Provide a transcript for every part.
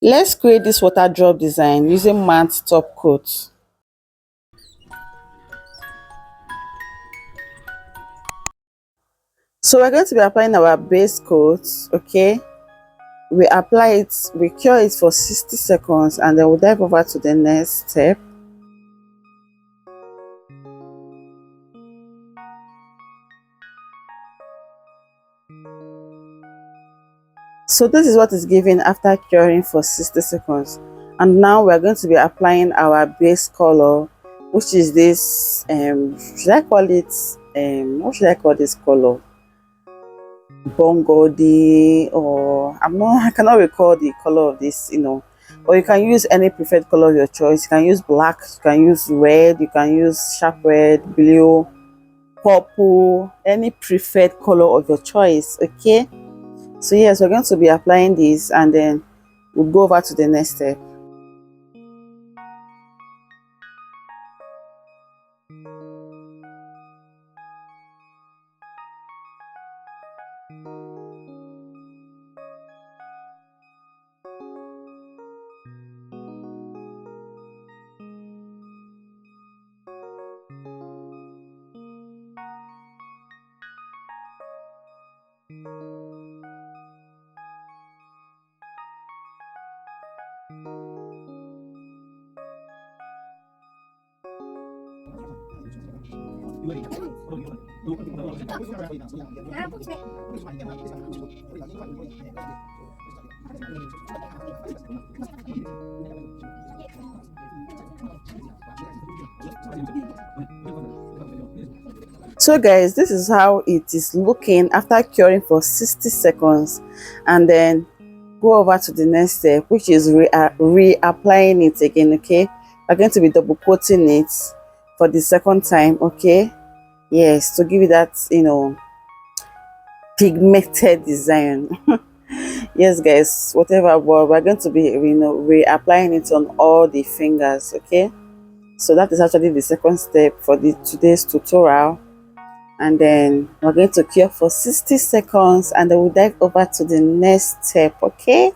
Let's create this water drop design using matte top coat. So we're going to be applying our base coat, okay? We apply it, we cure it for 60 seconds, and then we'll dive over to the next step. So this is what is given after curing for 60 seconds. And now we're going to be applying our base color, which is this, should I call it, what should I call this color? Bongodi, or I cannot recall the color of this, or you can use any preferred color of your choice. You can use black, you can use red, you can use sharp red, blue, purple, any preferred color of your choice. Okay, so yes, we're going to be applying this, and then we'll go over to the next step. So guys, this is how it is looking after curing for 60 seconds, and then go over to the next step, which is reapplying it again. Okay, we're going to be double coating it for the second time. Okay, yes, to give it that pigmented design. Yes guys, whatever, but we're going to be reapplying it on all the fingers. Okay, so that is actually the second step for today's tutorial. And then we're going to cure for 60 seconds, and then we'll dive over to the next step. Okay,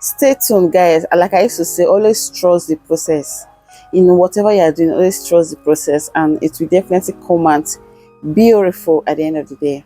stay tuned guys. Like I used to say, always trust the process. Whatever you are doing, always trust the process, and it will definitely come out beautiful at the end of the day.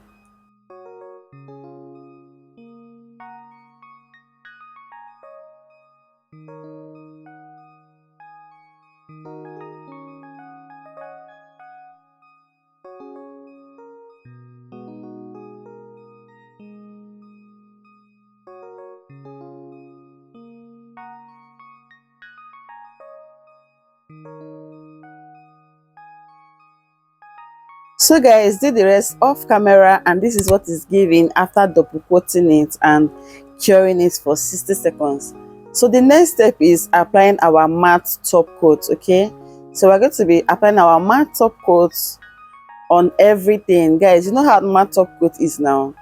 So guys, did the rest off camera, and this is what is giving after double coating it and curing it for 60 seconds. So the next step is applying our matte top coat. Okay, so we're going to be applying our matte top coat on everything. Guys, you know how matte top coat is now.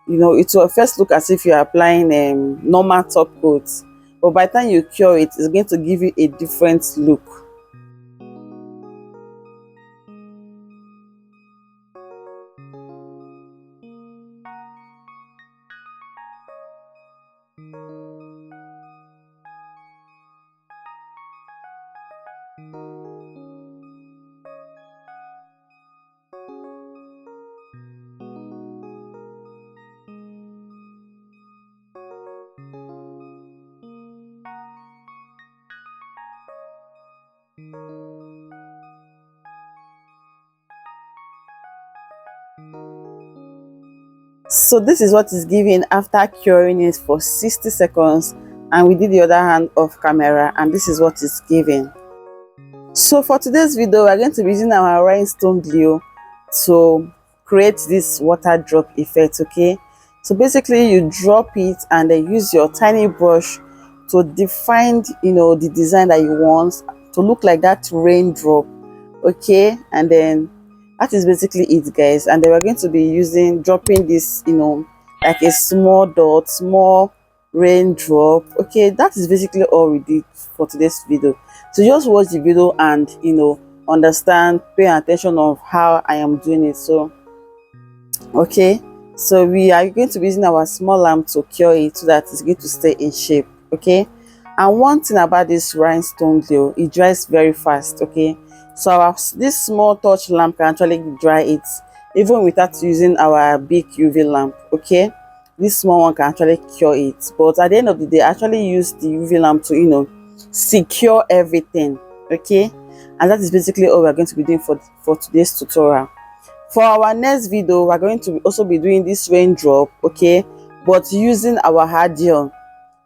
It will first look as if you're applying normal top coat, but by the time you cure it, it's going to give you a different look. So this is what is given after curing it for 60 seconds, and we did the other hand off camera, and this is what is given. So for today's video, we're going to be using our rhinestone glue to create this water drop effect. Okay, so basically you drop it and then use your tiny brush to define the design that you want to look like that raindrop. Okay, and then that is basically it guys, and then we're going to be dropping this like a small dot, small raindrop. Okay, that is basically all we did for today's video. So just watch the video and understand, pay attention of how I am doing it. So okay, so we are going to be using our small lamp to cure it so that it's going to stay in shape. Okay, And one thing about this rhinestone glue, it dries very fast. Okay, so this small torch lamp can actually dry it even without using our big UV lamp. Okay, this small one can actually cure it, but at the end of the day, I actually use the UV lamp to, you know, secure everything. Okay, and that is basically all we're going to be doing for today's tutorial. For our next video, we're going to also be doing this raindrop. Okay, but using our hard gel.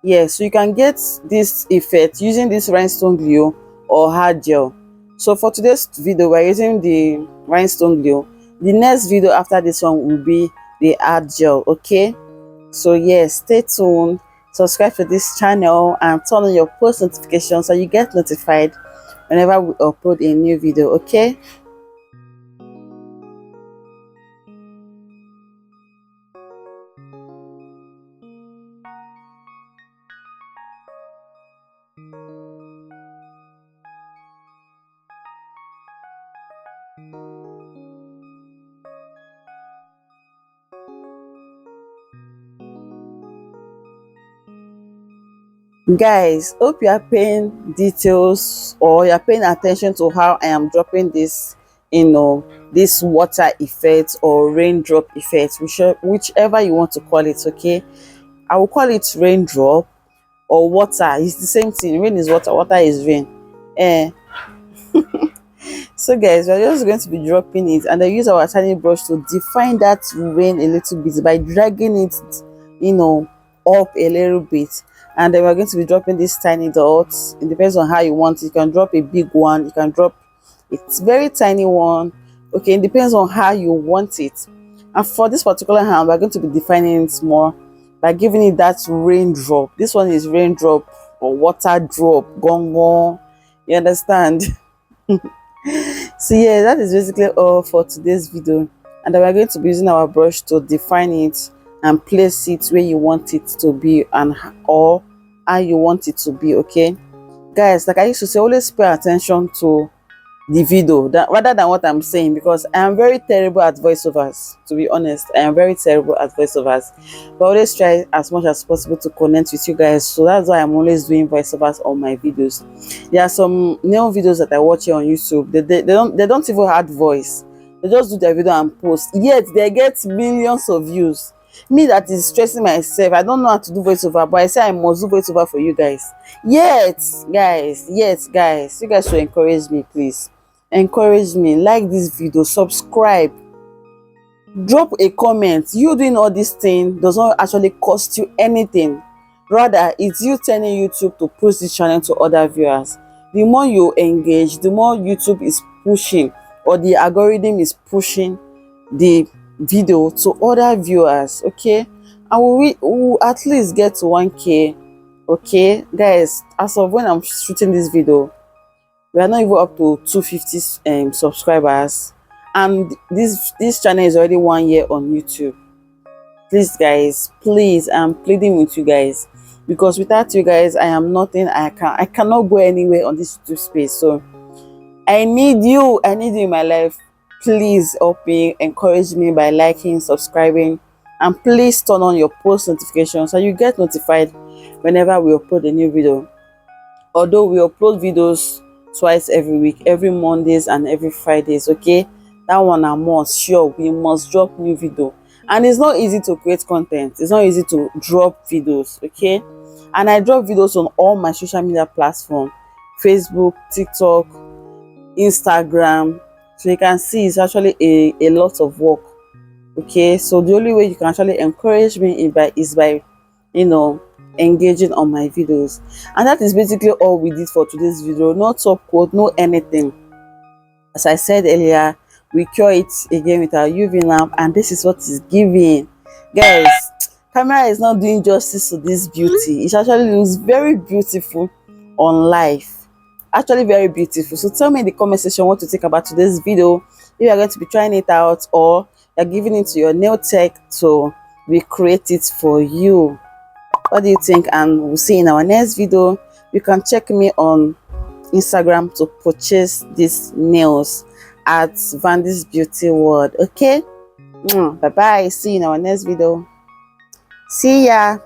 Yes, so you can get this effect using this rhinestone glue or hard gel. So for today's video, we're using the rhinestone glue. The next video after this one will be the hard gel. Okay, so yes, stay tuned, subscribe to this channel, and turn on your post notifications so you get notified whenever we upload a new video. Okay, guys, hope you are paying details or you're paying attention to how I am dropping this, you know, this water effect or raindrop effect, whichever you want to call it. Okay, I will call it raindrop or water. It's the same thing. Rain is water, water is rain. So guys, we're just going to be dropping it, and I use our tiny brush to define that rain a little bit by dragging it, you know, up a little bit. And then we're going to be dropping these tiny dots. It depends on how you want it. You can drop a big one, you can drop a very tiny one. Okay, it depends on how you want it. And for this particular hand, we're going to be defining it more by giving it that raindrop. This one is raindrop or water drop, gong. You understand? So yeah, that is basically all for today's video, and we're going to be using our brush to define it and place it where you want it to be, and or how you want it to be. Okay guys, like I used to say, always pay attention to the video rather than what I'm saying, because I am very terrible at voiceovers. To be honest, I am very terrible at voiceovers, but I always try as much as possible to connect with you guys. So that's why I'm always doing voiceovers on my videos. There are some nail videos that I watch here on YouTube. They don't even add voice. They just do their video and post, yet they get millions of views. Me that is stressing myself, I don't know how to do voiceover, but I say I must do voiceover for you guys. Yet guys, you guys should encourage me. Please encourage me, like this video, subscribe, drop a comment. You doing all this thing does not actually cost you anything, rather it's you telling YouTube to push this channel to other viewers. The more you engage, the more YouTube is pushing, or the algorithm is pushing the video to other viewers. Okay, and we will at least get to 1K. Okay guys, as of when I'm shooting this video, we are not even up to 250 subscribers, and this channel is already 1 year on YouTube. Please guys, please, I'm pleading with you guys, because without you guys I am nothing. I cannot go anywhere on this YouTube space. So I need you in my life. Please help me, encourage me by liking, subscribing, and please turn on your post notifications so you get notified whenever we upload a new video. Although we upload videos twice every week, every Mondays and every Fridays. Okay, that one I must, sure, we must drop new video. And it's not easy to create content, it's not easy to drop videos. Okay, and I drop videos on all my social media platforms: Facebook, TikTok, Instagram. So you can see it's actually a lot of work. Okay, so the only way you can actually encourage me is by you know, engaging on my videos. And that is basically all we did for today's video. No top quote, no anything. As I said earlier, we cure it again with our UV lamp, and this is what is giving. Guys, camera is not doing justice to this beauty. It actually looks very beautiful on live, actually very beautiful. So tell me in the comment section what you think about today's video, if you are going to be trying it out, or you're giving it to your NailTech to recreate it for you. What do you think? And we'll see in our next video. You can check me on Instagram to purchase these nails at Vandy's Beauty World. Okay, bye bye, see you in our next video. See ya.